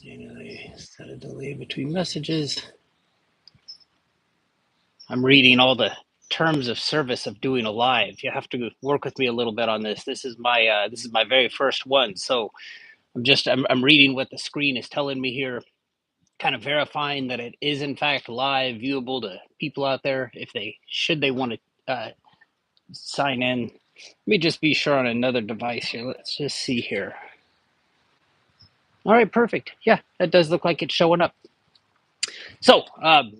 Manually set a delay between messages. I'm reading all the terms of service of doing a live. You have to work with me a little bit on this. This is my very first one, so I'm reading what the screen is telling me here, kind of verifying that it is in fact live, viewable to people out there if they want to sign in. Let me just be sure on another device here. Let's just see here. All right, perfect. Yeah, that does look like it's showing up. So, kind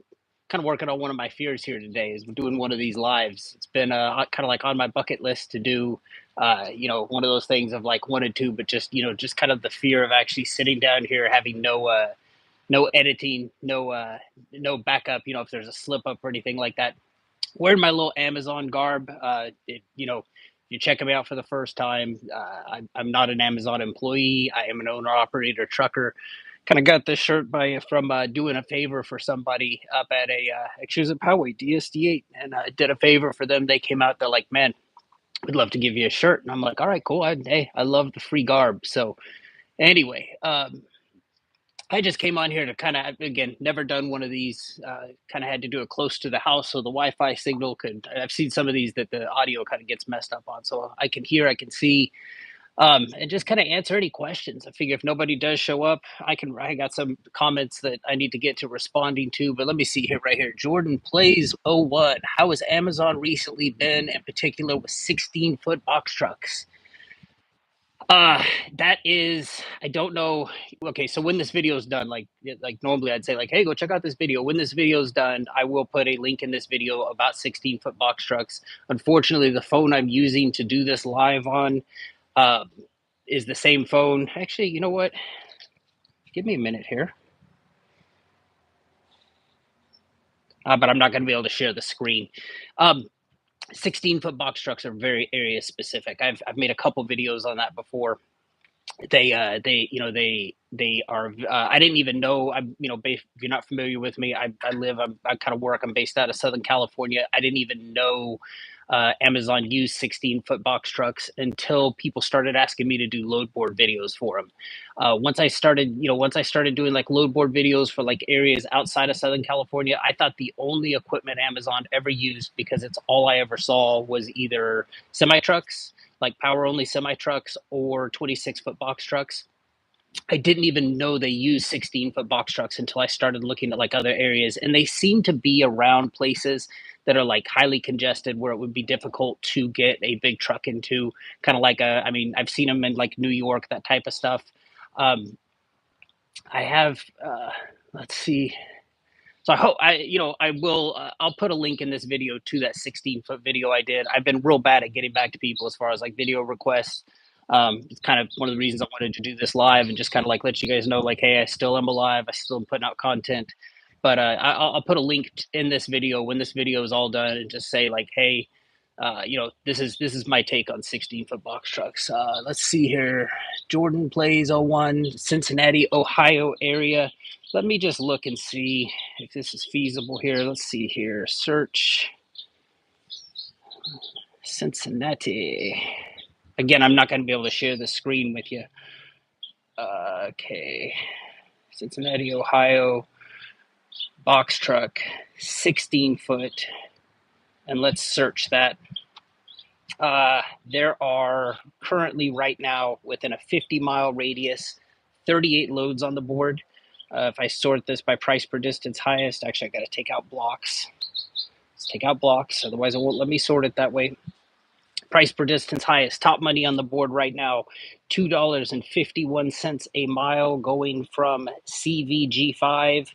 of working on one of my fears here today is doing one of these lives. It's been kind of like on my bucket list to do, one of those things of like wanted to, but just kind of the fear of actually sitting down here, having no editing, no backup. If there's a slip up or anything like that, wearing my little Amazon garb. If you're checking me out for the first time, I'm not an Amazon employee. I am an owner operator trucker. Kind of got this shirt from doing a favor for somebody up at actually it was at Poway DSD8, and I did a favor for them. They came out. They're like, "Man, we'd love to give you a shirt," and I'm like, "All right, cool. I love the free garb." So anyway, I just came on here to kind of, again, never done one of these. Kind of had to do it close to the house so the Wi-Fi signal could. I've seen some of these that the audio kind of gets messed up on, so I can hear, I can see, and just kind of answer any questions. I figure if nobody does show up, I got some comments that I need to get to responding to. But let me see here, right here. Jordan plays 01. How has Amazon recently been, in particular with 16-foot box trucks? Uh, that is, I don't know. Okay, so when this video is done, like normally I'd say like, hey, go check out this video. When this video is done, I will put a link in this video about 16-foot box trucks. Unfortunately, the phone I'm using to do this live on uh, is the same phone. Actually, you know what? Give me a minute here. But I'm not going to be able to share the screen. 16-foot box trucks are very area specific. I've made a couple videos on that before. They are. I didn't even know. If you're not familiar with me, I kind of work. I'm based out of Southern California. I didn't even know Amazon used 16-foot box trucks until people started asking me to do load board videos for them. Once I started doing like load board videos for like areas outside of Southern California, I thought the only equipment Amazon ever used, because it's all I ever saw, was either semi trucks, like power only semi trucks, or 26-foot box trucks. I didn't even know they use 16-foot box trucks until I started looking at like other areas, and they seem to be around places that are like highly congested where it would be difficult to get a big truck into. Kind of like I've seen them in like New York, that type of stuff. Um, I have, let's see. So I hope I will. I'll put a link in this video to that 16-foot video I did. I've been real bad at getting back to people as far as like video requests. It's kind of one of the reasons I wanted to do this live and just kind of like let you guys know, like, hey, I still am alive. I still am putting out content. But I'll put a link in this video when this video is all done, and just say like, hey, this is my take on 16-foot box trucks. Let's see here. Jordan plays 01, Cincinnati, Ohio area. Let me just look and see if this is feasible here. Let's see here. Search Cincinnati. Again, I'm not going to be able to share the screen with you. Okay. Cincinnati, Ohio, box truck, 16-foot. And let's search that. There are currently right now within a 50-mile radius, 38 loads on the board. If I sort this by price per distance highest, actually I got to take out blocks. Let's take out blocks, otherwise it won't let me sort it that way. Price per distance highest, top money on the board right now, $2.51 a mile, going from CVG5.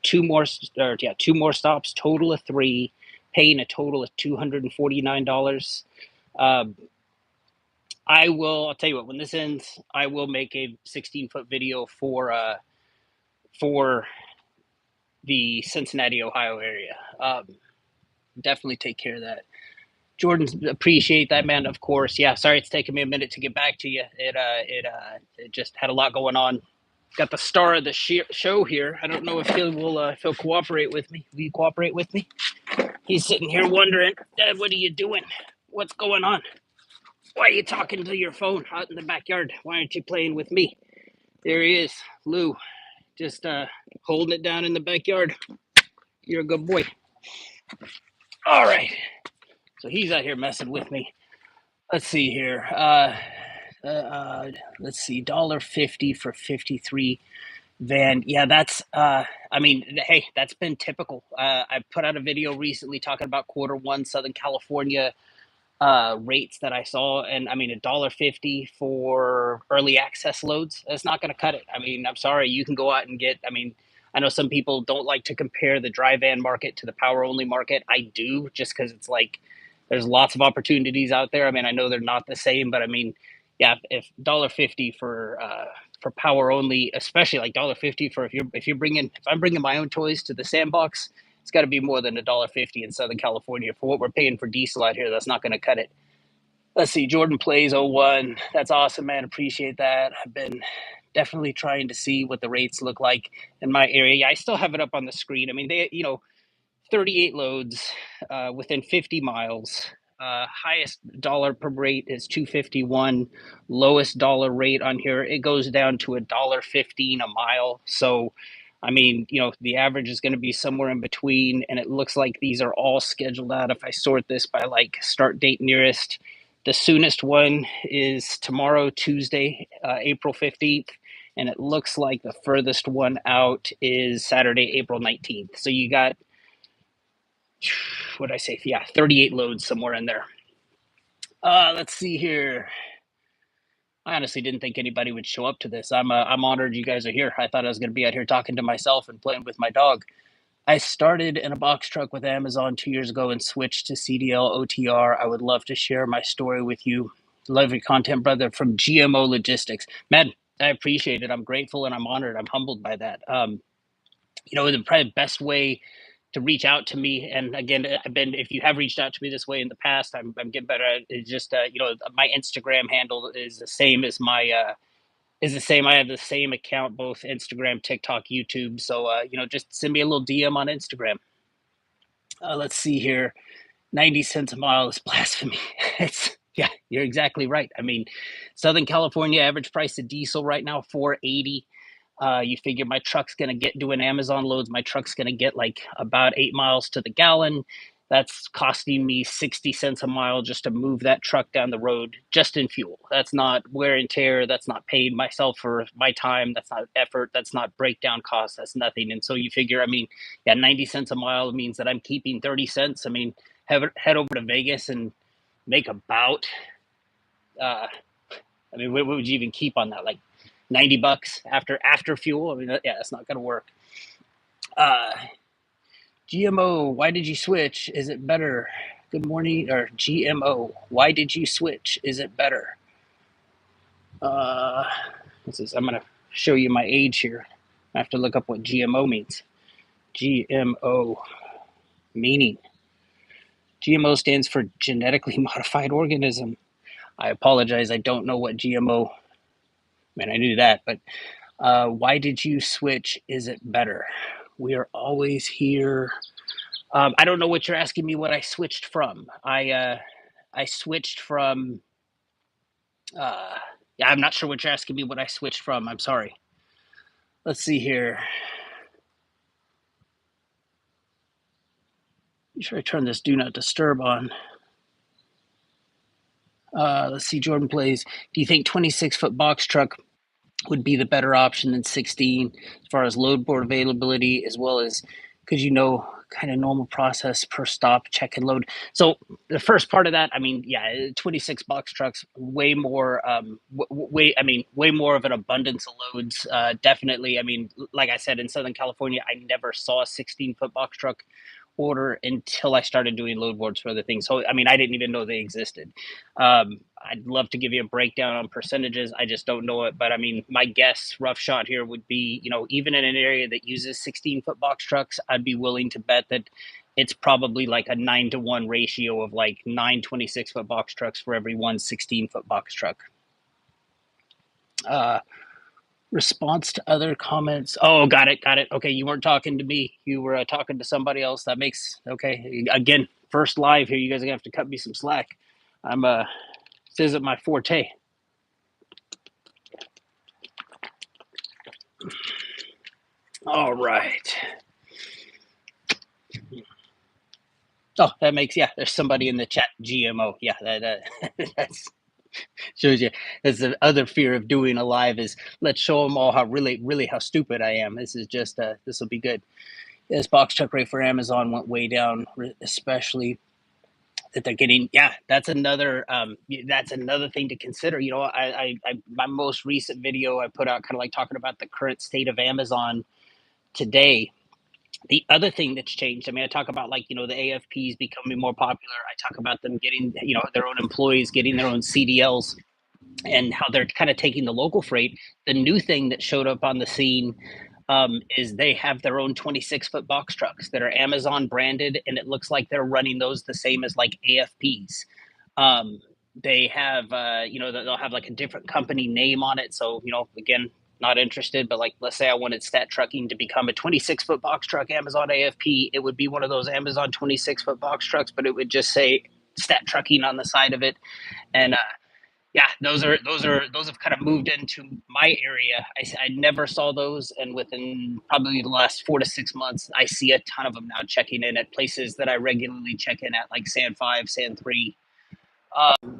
Two more stops, total of 3, paying a total of $249. I'll tell you what, when this ends, I will make a 16-foot video for the Cincinnati, Ohio area. Definitely take care of that. Jordan, appreciate that, man. Of course. Yeah. Sorry, it's taken me a minute to get back to you. It just had a lot going on. Got the star of the show here. I don't know if he'll cooperate with me. Will you cooperate with me? He's sitting here wondering, Dad, what are you doing? What's going on? Why are you talking to your phone out in the backyard? Why aren't you playing with me? There he is, Lou. Just holding it down in the backyard. You're a good boy. All right. So he's out here messing with me. Let's see here. Let's see, $1.50 for 53 van. Yeah, that's. I mean, hey, that's been typical. I put out a video recently talking about Q1 Southern California rates that I saw, and I mean $1.50 for early access loads. That's not going to cut it. I mean, I'm sorry. You can go out and get. I mean, I know some people don't like to compare the dry van market to the power only market. I do, just because it's like there's lots of opportunities out there. I mean, I know they're not the same, but I mean, yeah, if $1.50 for power only, especially like $1.50 for if I'm bringing my own toys to the sandbox, it's got to be more than $1.50 in Southern California for what we're paying for diesel out here. That's not going to cut it. Let's see. Jordan plays 01. That's awesome, man. Appreciate that. I've been definitely trying to see what the rates look like in my area. Yeah, I still have it up on the screen. I mean, 38 loads within 50 miles. Highest dollar per rate is 251. Lowest dollar rate on here, it goes down to $1.15 a mile. So, I mean, the average is going to be somewhere in between. And it looks like these are all scheduled out. If I sort this by like start date nearest, the soonest one is tomorrow, Tuesday, April 15th. And it looks like the furthest one out is Saturday, April 19th. So you got, what did I say? Yeah, 38 loads somewhere in there. Let's see here. I honestly didn't think anybody would show up to this. I'm honored you guys are here. I thought I was going to be out here talking to myself and playing with my dog. I started in a box truck with Amazon 2 years ago and switched to CDL OTR. I would love to share my story with you. Love your content, brother, from GMO Logistics. Man, I appreciate it. I'm grateful and I'm honored. I'm humbled by that. The probably best way to reach out to me, and again, if you have reached out to me this way in the past, I'm getting better at it. It's just my Instagram handle is the same as my is the same. I have the same account, both Instagram, TikTok, YouTube. So just send me a little DM on Instagram. Let's see here. 90 cents a mile is blasphemy. It's Yeah, you're exactly right. I mean, Southern California average price of diesel right now 480. You figure my truck's gonna get doing Amazon loads. My truck's gonna get like about 8 miles to the gallon. That's costing me 60 cents a mile just to move that truck down the road, just in fuel. That's not wear and tear. That's not paying myself for my time. That's not effort. That's not breakdown costs. That's nothing. And so you figure, I mean, yeah, 90 cents a mile means that I'm keeping 30 cents. I mean, head over to Vegas and make about, uh, I mean, what would you even keep on that? Like $90 after fuel. I mean, yeah, that's not going to work. Uh, GMO, why did you switch? Is it better? Good morning, or GMO, why did you switch? Is it better? Uh, I'm going to show you my age here. I have to look up what GMO means. GMO meaning. GMO stands for genetically modified organism. I apologize. I don't know what GMO. Man, I knew that, but why did you switch? Is it better? We are always here. I don't know what you're asking me. What I switched from? I switched from. Yeah, I'm not sure what you're asking me. What I switched from? I'm sorry. Let's see here. Make sure I turn this do not disturb on. Let's see. Jordan plays. Do you think 26-foot box truck would be the better option than 16 as far as load board availability, as well as because kind of normal process per stop check and load. So the first part of that, I mean, yeah, 26 box trucks, way more way more of an abundance of loads. Definitely. I mean, like I said, in Southern California, I never saw a 16-foot box truck order until I started doing load boards for other things. So I mean, I didn't even know they existed. I'd love to give you a breakdown on percentages. I just don't know it. But I mean, my guess, rough shot here, would be, even in an area that uses 16-foot box trucks, I'd be willing to bet that it's probably like a 9-to-1 ratio of like 9 26-foot box trucks for every one 16-foot box truck. Response to other comments. Oh, got it. Okay, you weren't talking to me. You were talking to somebody else. That makes, okay. Again, first live here. You guys are gonna have to cut me some slack. This isn't my forte. All right. Oh, that makes, yeah. There's somebody in the chat. GMO. Yeah, that that's shows you. That's the other fear of doing a live is let's show them all how really how stupid I am. This is just this will be good. This box truck rate for Amazon went way down, especially that they're getting. Yeah, that's another thing to consider. My most recent video I put out kind of like talking about the current state of Amazon today. The other thing that's changed, I mean, I talk about like, the AFPs becoming more popular. I talk about them getting, their own employees getting their own CDLs and how they're kind of taking the local freight. The new thing that showed up on the scene is they have their own 26-foot box trucks that are Amazon branded, and it looks like they're running those the same as like AFPs. Um, they have, they'll have like a different company name on it. So, again, not interested, but like, let's say I wanted Stat Trucking to become a 26-foot box truck Amazon AFP. It would be one of those Amazon 26-foot box trucks, but it would just say Stat Trucking on the side of it. And yeah, those have kind of moved into my area. I never saw those, and within probably the last 4 to 6 months, I see a ton of them now checking in at places that I regularly check in at, like Sand 5, Sand 3.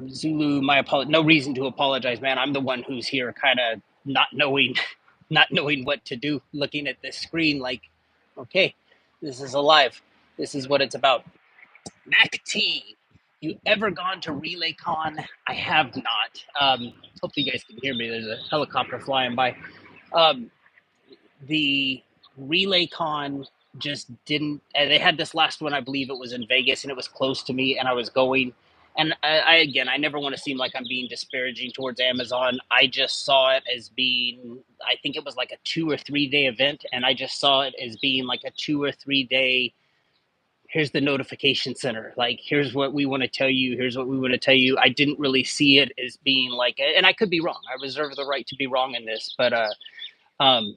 Zulu, my apology. No reason to apologize, man. I'm the one who's here, kind of not knowing, not knowing what to do, looking at this screen, like, okay, this is alive. This is what it's about. Mac T, you ever gone to RelayCon? I have not. Hopefully you guys can hear me. There's a helicopter flying by. Um, the RelayCon just didn't. They had this last one, I believe it was in Vegas, and it was close to me, and I was going. And I never want to seem like I'm being disparaging towards Amazon. I just saw it as being, I think it was like a 2 or 3 day event, and I just saw it as being like a 2 or 3 day, here's the notification center, like here's what we want to tell you, here's what we want to tell you. I didn't really see it as being like, and I could be wrong, I reserve the right to be wrong in this, but um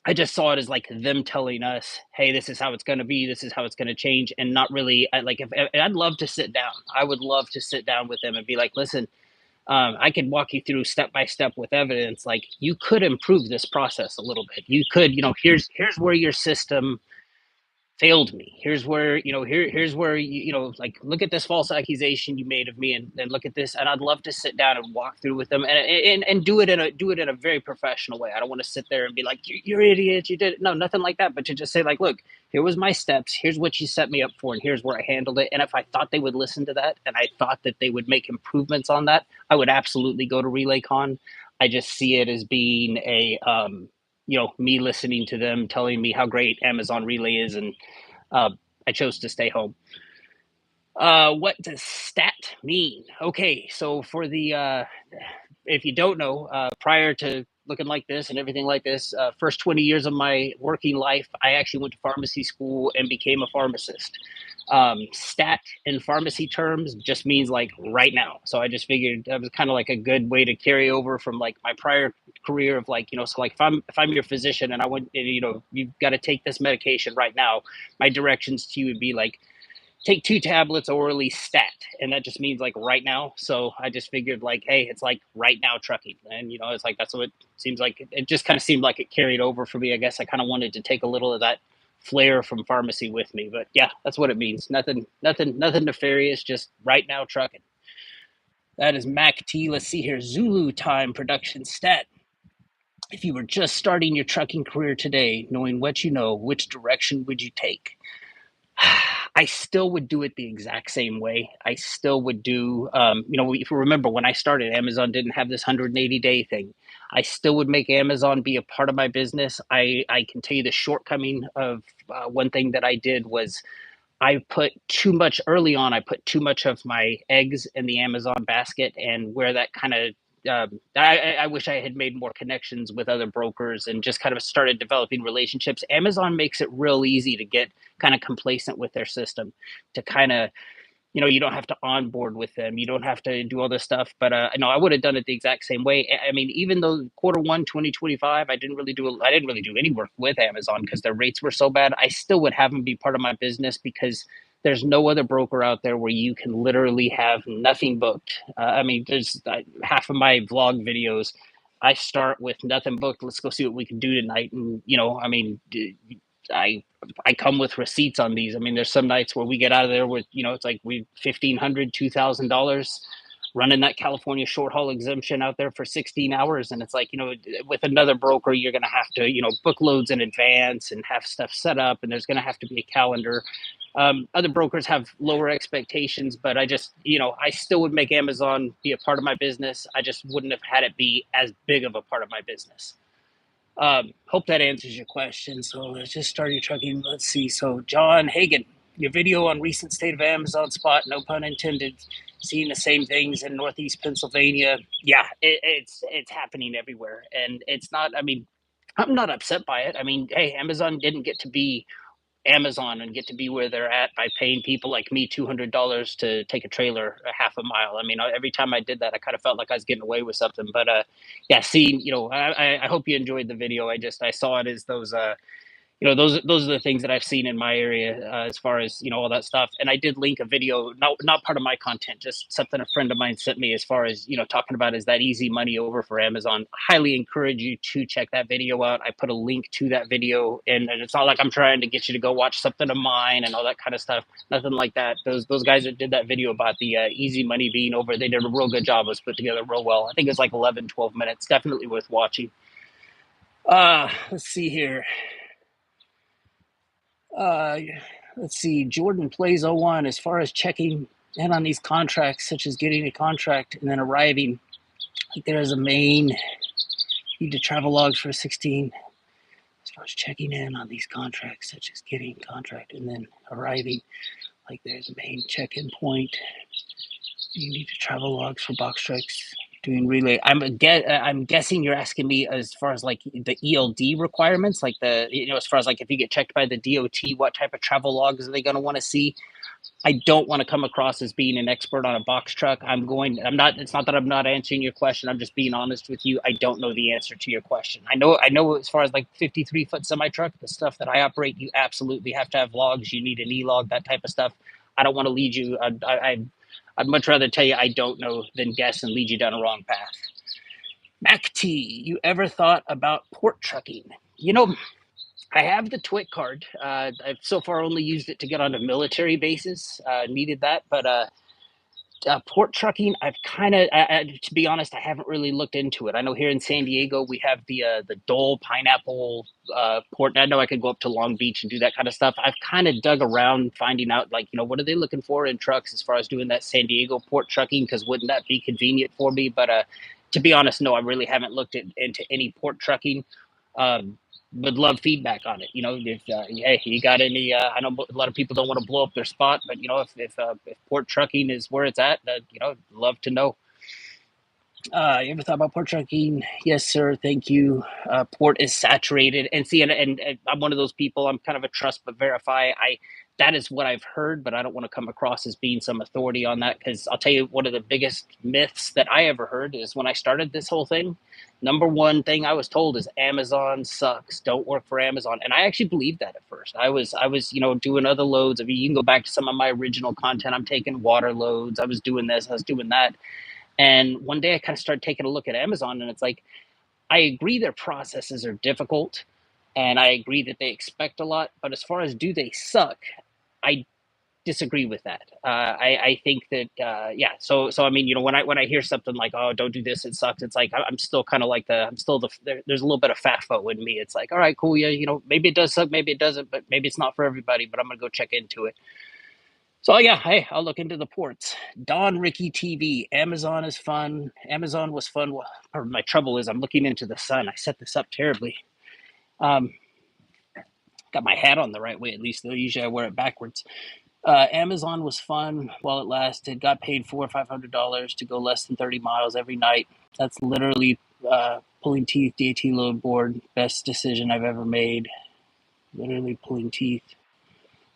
I just saw it as like them telling us, hey, this is how it's going to be, this is how it's going to change, and not really like, if I'd love to sit down, I would love to sit down with them and be like, listen, I could walk you through step by step with evidence, like you could improve this process a little bit, you could, here's where your system failed me. Here's where, here's where like, look at this false accusation you made of me, and look at this. And I'd love to sit down and walk through with them, and do it in a very professional way. I don't want to sit there and be like, you're idiots, you did it. No, nothing like that. But to just say like, look, here was my steps. Here's what you set me up for, and here's where I handled it. And if I thought they would listen to that, and I thought that they would make improvements on that, I would absolutely go to RelayCon. I just see it as being a me listening to them telling me how great Amazon Relay is, and uh, I chose to stay home. What does stat mean? Okay, so for the if you don't know, prior to looking like this and everything like this, first 20 years of my working life, I actually went to pharmacy school and became a pharmacist. Stat in pharmacy terms just means like right now. So I just figured that was kind of like a good way to carry over from like my prior career of like, so like if I'm your physician and I want, you've got to take this medication right now, my directions to you would be like, take 2 tablets orally stat, and that just means like right now. So I just figured like, hey, it's like right now trucking, and it's like that's what it seems like. It just kind of seemed like it carried over for me. I guess I kind of wanted to take a little of that flair from pharmacy with me, but yeah, that's what it means. Nothing nefarious, just right now trucking. That is Mac T. Let's see here. Zulu time production stat. If you were just starting your trucking career today, knowing what you know, which direction would you take? I still would do it the exact same way. I still would do, if you remember when I started, Amazon didn't have this 180-day thing. I still would make Amazon be a part of my business. I can tell you the shortcoming of one thing that I did was I put too much early on. I put too much of my eggs in the Amazon basket, and where that kind of I wish I had made more connections with other brokers and just kind of started developing relationships. Amazon makes it real easy to get kind of complacent with their system, to kind of, you don't have to onboard with them. You don't have to do all this stuff. But no, I would have done it the exact same way. I mean, even though Q1 2025, I didn't really do any work with Amazon because their rates were so bad. I still would have them be part of my business because there's no other broker out there where you can literally have nothing booked. I mean, there's half of my vlog videos. I start with nothing booked. Let's go see what we can do tonight. And I mean, I I come with receipts on these. I mean, there's some nights where we get out of there with it's like we $1,500, $2,000 running that California short haul exemption out there for 16 hours, and it's like with another broker, you're gonna have to book loads in advance and have stuff set up, and there's gonna have to be a calendar. Other brokers have lower expectations, but I still would make Amazon be a part of my business. I just wouldn't have had it be as big of a part of my business. Hope that answers your question. So let's just start your trucking. Let's see. So John Hagan, your video on recent state of Amazon spot, no pun intended, seeing the same things in Northeast Pennsylvania. Yeah, it's happening everywhere, and it's not. I mean, I'm not upset by it. I mean, hey, Amazon didn't get to be Amazon and get to be where they're at by paying people like me $200 to take a trailer a half a mile. I mean, every time I did that, I kind of felt like I was getting away with something. But yeah, seeing, I hope you enjoyed the video. I saw it as those those are the things that I've seen in my area as far as all that stuff. And I did link a video, not part of my content, just something a friend of mine sent me as far as talking about is that easy money over for Amazon. Highly encourage you to check that video out. I put a link to that video, and it's not like I'm trying to get you to go watch something of mine and all that kind of stuff. Nothing like that. Those guys that did that video about the easy money being over, they did a real good job. It was put together real well. I think it's like 11, 12 minutes. Definitely worth watching. Let's see here. Uh, let's see. Jordan plays 01 as far as checking in on these contracts, such as getting a contract and then arriving. Like there is a main need to travel logs for 16 as far as checking in on these contracts, such as getting contract and then arriving. Like there's a main check-in point. You need to travel logs for box trucks. Doing relay. I'm guessing you're asking me as far as like the ELD requirements, like as far as like if you get checked by the DOT, what type of travel logs are they going to want to see? I don't want to come across as being an expert on a box truck. I'm not. It's not that I'm not answering your question. I'm just being honest with you. I don't know the answer to your question. I know as far as like 53-foot semi truck, the stuff that I operate, you absolutely have to have logs. You need an e-log, that type of stuff. I don't want to lead you. I'd much rather tell you I don't know than guess and lead you down a wrong path. Mac T, you ever thought about port trucking? I have the TWIC card. I've so far only used it to get onto military bases. Needed that, but port trucking, I've kind of, to be honest, I haven't really looked into it. I know here in San Diego we have the Dole Pineapple port. And I know I could go up to Long Beach and do that kind of stuff. I've kind of dug around finding out like what are they looking for in trucks as far as doing that San Diego port trucking, because wouldn't that be convenient for me? But to be honest, no, I really haven't looked into any port trucking. Um, would love feedback on it. If hey, you got any? I know a lot of people don't want to blow up their spot, but if port trucking is where it's at, love to know. You ever thought about port trucking? Yes, sir. Thank you. Port is saturated, and see, and I'm one of those people. I'm kind of a trust but verify. That is what I've heard, but I don't want to come across as being some authority on that, because I'll tell you one of the biggest myths that I ever heard is when I started this whole thing. Number one thing I was told is Amazon sucks. Don't work for Amazon, and I actually believed that at first. I was doing other loads. I mean, you can go back to some of my original content. I'm taking water loads. I was doing this. I was doing that. And one day I kind of started taking a look at Amazon, and it's like, I agree their processes are difficult and I agree that they expect a lot, but as far as do they suck, I disagree with that. I think that yeah. So I mean, when I hear something like, oh, don't do this, it sucks. It's like I'm still kind of like there's a little bit of FAFO in me. It's like, all right, cool, yeah, maybe it does suck, maybe it doesn't, but maybe it's not for everybody. But I'm gonna go check into it. So yeah, hey, I'll look into the ports. Don Ricky TV. Amazon is fun. Amazon was fun. Well, my trouble is I'm looking into the sun. I set this up terribly. Um, got my hat on the right way at least, though. Usually I wear it backwards. Amazon was fun while it lasted. Got paid $400 or $500 to go less than 30 miles every night. That's literally pulling teeth. DAT load board. Best decision I've ever made. Literally pulling teeth.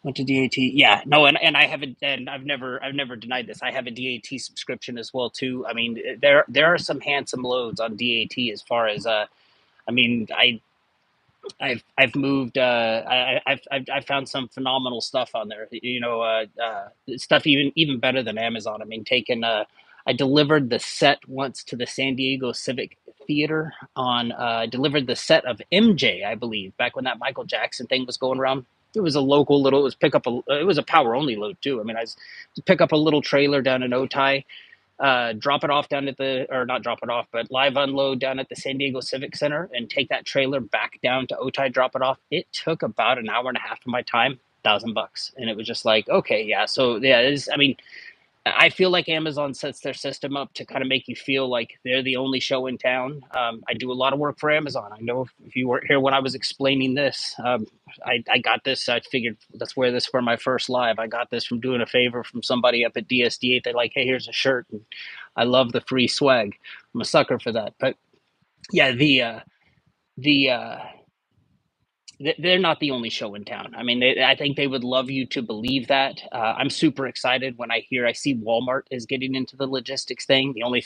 Went to DAT. Yeah, no, and I haven't, and I've never denied this. I have a DAT subscription as well too. I mean, there are some handsome loads on DAT as far as I mean, I've moved. I've found some phenomenal stuff on there. Stuff even better than Amazon. I mean, taking I delivered the set once to the San Diego Civic theater on delivered the set of MJ, I believe, back when that Michael Jackson thing was going around. It was a local little. It was pick up a. It was a power only load too. I mean, I was pick up a little trailer down in Otay, drop it off down at the, or not drop it off, but live unload down at the San Diego Civic Center and take that trailer back down to Otay, drop it off. It took about an hour and a half of my time, $1,000. And it was just like, okay, yeah. So yeah, I mean, I feel like Amazon sets their system up to kind of make you feel like they're the only show in town. I do a lot of work for Amazon. I know if you weren't here when I was explaining this, I got this. I figured let's wear this for my first live. I got this from doing a favor from somebody up at DSD8. They're like, hey, here's a shirt. And I love the free swag. I'm a sucker for that. But yeah, the they're not the only show in town. I mean, I think they would love you to believe that. I'm super excited when I see Walmart is getting into the logistics thing. The only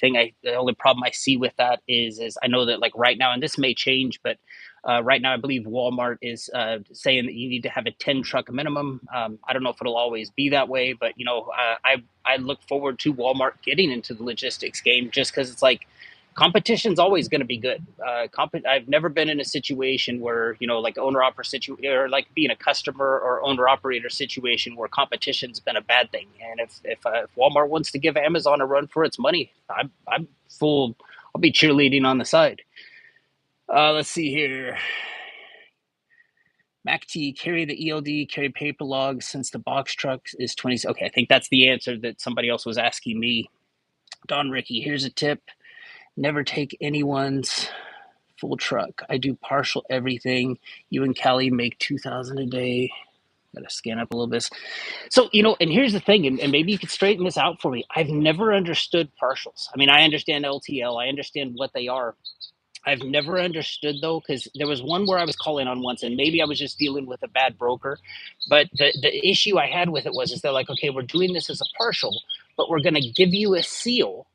problem I see with that is I know that like right now, and this may change, but right now I believe Walmart is saying that you need to have a 10 truck minimum. I don't know if it'll always be that way, but I look forward to Walmart getting into the logistics game just because it's like competition's always going to be good. I've never been in a situation where like owner operator situation, or like being a customer or owner operator situation where competition's been a bad thing. And if Walmart wants to give Amazon a run for its money, I'm full. I'll be cheerleading on the side. Let's see here. MacT, carry the ELD, carry paper logs since the box truck is 20. Okay, I think that's the answer that somebody else was asking me. Don Ricky, here's a tip. Never take anyone's full truck. I do partial everything. You and Callie make 2,000 a day. Gotta scan up a little bit. So, and here's the thing, and maybe you could straighten this out for me. I've never understood partials. I mean, I understand LTL, I understand what they are. I've never understood though, because there was one where I was calling on once, and maybe I was just dealing with a bad broker. But the issue I had with it is they're like, okay, we're doing this as a partial, but we're going to give you a seal,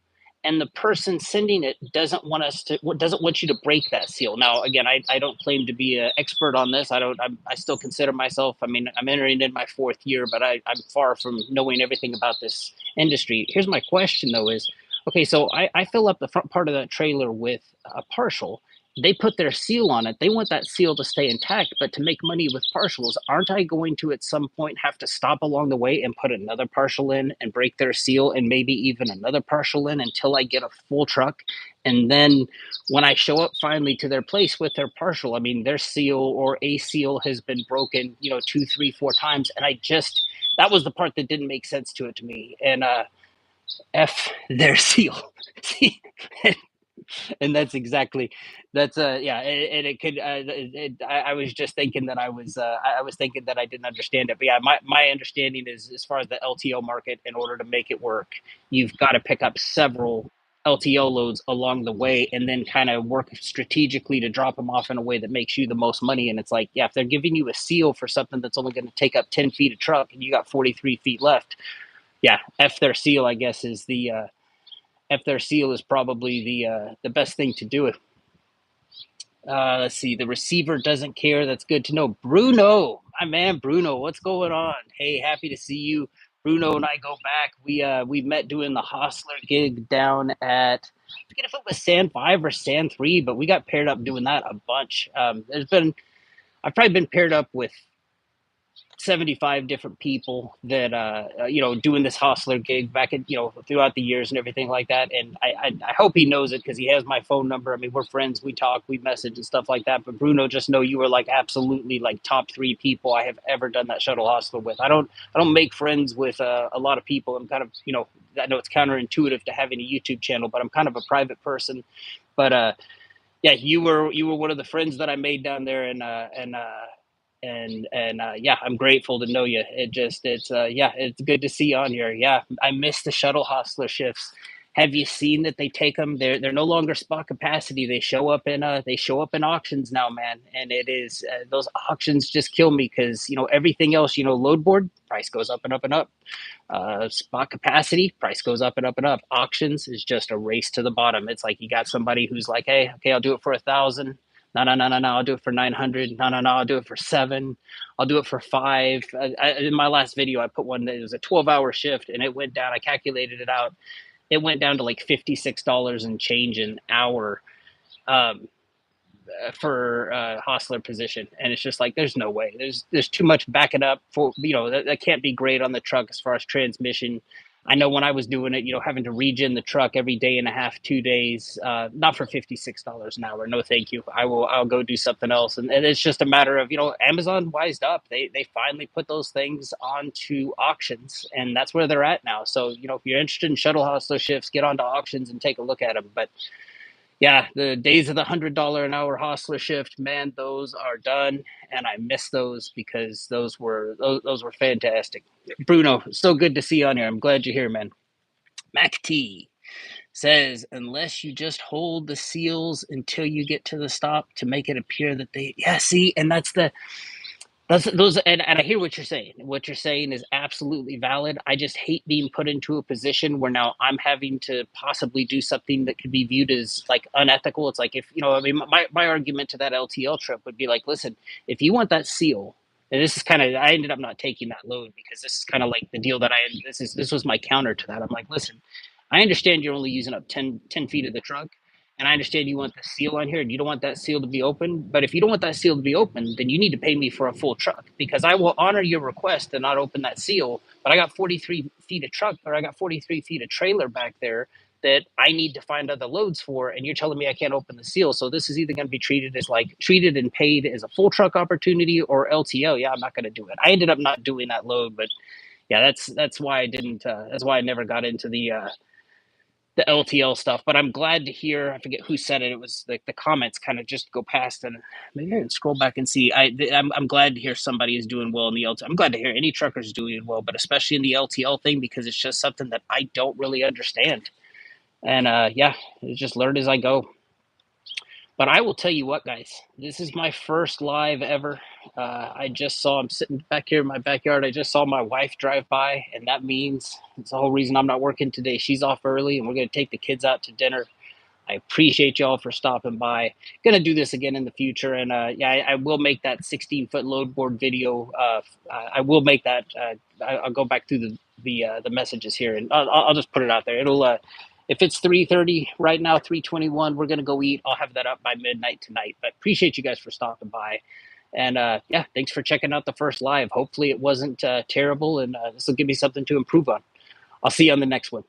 and the person sending it doesn't want you to break that seal. Now, again, I don't claim to be an expert on this. I still consider myself. I mean, I'm entering in my fourth year, but I'm far from knowing everything about this industry. Here's my question though: is okay, so I fill up the front part of that trailer with a partial. They put their seal on it. They want that seal to stay intact, but to make money with partials, aren't I going to at some point have to stop along the way and put another partial in and break their seal and maybe even another partial in until I get a full truck? And then when I show up finally to their place with their partial, I mean, their seal or a seal has been broken, 2, 3, 4 times. And that was the part that didn't make sense to me. And, F their seal. See, and yeah, and it could. I was just thinking that I was thinking that I didn't understand it, but yeah, my understanding is as far as the LTO market, in order to make it work, you've got to pick up several LTO loads along the way, and then kind of work strategically to drop them off in a way that makes you the most money. And it's like, yeah, if they're giving you a seal for something that's only going to take up 10 feet of truck, and you got 43 feet left. Yeah, F their seal, I guess, is F their seal is probably the best thing to do it. Let's see. The receiver doesn't care. That's good to know. Bruno, my man, Bruno, what's going on? Hey, happy to see you. Bruno and I go back. We met doing the Hostler gig down at, I forget if it was San 5 or San 3, but we got paired up doing that a bunch. I've probably been paired up with 75 different people that doing this hostler gig back in throughout the years and everything like that. And I hope he knows it, because he has my phone number. I mean, we're friends, we talk, we message and stuff like that. But Bruno, just know you are like absolutely like top 3 people I have ever done that shuttle hostler with. I don't make friends with a lot of people. I'm kind of, I know it's counterintuitive to having a YouTube channel, but I'm kind of a private person. But yeah, you were one of the friends that I made down there, and yeah, I'm grateful to know you. It's good to see you on here. Yeah, I miss the shuttle hostler shifts. Have you seen that they take them? They're no longer spot capacity. They show up in auctions now, man. And it is those auctions just kill me, because everything else, load board price goes up and up and up. Spot capacity price goes up and up and up. Auctions is just a race to the bottom. It's like you got somebody who's like, hey, okay, I'll do it for 1,000. No, I'll do it for 900. No, I'll do it for 7. I'll do it for 5. In my last video, I put one that was a 12-hour shift, and it went down. I calculated it out. It went down to like $56 and change an hour. for Hostler position, and it's just like there's no way. There's too much backing up for that can't be great on the truck as far as transmission. I know when I was doing it, having to regen the truck every day and a half, 2 days, not for $56 an hour. No, thank you. I'll go do something else. And it's just a matter of Amazon wised up. They finally put those things onto auctions, and that's where they're at now. So if you're interested in shuttle hostler shifts, get onto auctions and take a look at them. But yeah, the days of the $100 an hour hostler shift, man, those are done, and I miss those because those were fantastic. Bruno, so good to see you on here. I'm glad you're here, man. Mac T says, unless you just hold the seals until you get to the stop to make it appear that yeah, see, and that's those, and I hear what you're saying. What you're saying is absolutely valid. I just hate being put into a position where now I'm having to possibly do something that could be viewed as like unethical. It's like if I mean, my argument to that LTL trip would be like, listen, if you want that seal, and this is kind of I ended up not taking that load because this is kind of like the deal that this was my counter to that. I'm like, listen, I understand you're only using up 10 feet of the truck. And I understand you want the seal on here and you don't want that seal to be open. But if you don't want that seal to be open, then you need to pay me for a full truck because I will honor your request to not open that seal. But I got 43 feet of truck or I got 43 feet of trailer back there that I need to find other loads for. And you're telling me I can't open the seal. So this is either going to be treated and paid as a full truck opportunity or LTO. Yeah, I'm not going to do it. I ended up not doing that load. But yeah, that's why I didn't. That's why I never got into the LTL stuff. But I'm glad to hear. I forget who said it. It was like the comments kind of just go past, and maybe I can scroll back and see. I'm glad to hear somebody is doing well in the LTL. I'm glad to hear any truckers doing well, but especially in the LTL thing because it's just something that I don't really understand. And yeah, it's just learn as I go. But I will tell you what, guys, this is my first live ever. I'm sitting back here in my backyard. I just saw my wife drive by, and that means it's the whole reason I'm not working today. She's off early, and we're going to take the kids out to dinner. I appreciate y'all for stopping by. Gonna do this again in the future, and yeah, I will make that 16-foot load board video. I will make that. I'll go back through the messages here, and I'll just put it out there. It'll if it's 3:30 right now, 3:21, we're gonna go eat. I'll have that up by midnight tonight. But appreciate you guys for stopping by, and yeah, thanks for checking out the first live. Hopefully it wasn't terrible, and this will give me something to improve on. I'll see you on the next one.